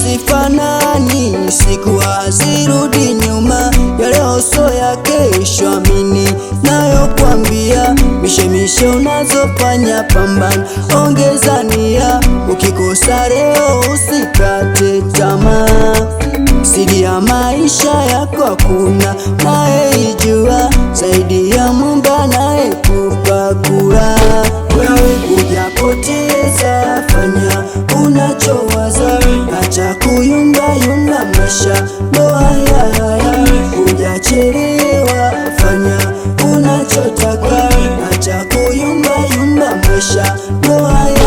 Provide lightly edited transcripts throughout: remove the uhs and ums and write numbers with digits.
hazifanani, siku hazirudi nyuma, ya leo so ya kesho. Amini nayo kwambia, mishemishe unazofanya pambana, ongeza nia, ukikosa leo usikate tamaa. Siri ya maisha yako hakuna nayeijua, zaidi ya Muumba anayekupakua. Wewe hujapoteza, fanya unachowaza, acha kuyumbayumba, maisha ndo haya. Hujachelewa, fanya unachotaka, acha kuyumbayumba, maisha ndo haya.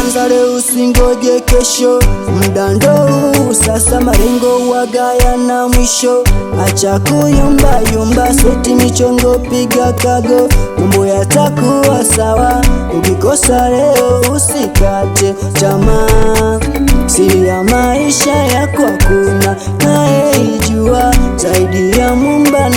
Anza leo usingoje kesho, muda ndo huu sasa, malengo wagaya na mwisho. Acha kuyumbayumba, seti michongo, piga kago, mambo yatakuwa sawa. Ukikosa leo usikate tamaa, siri ya maisha yako hakuna nayeijua, zaidi ya Muumba.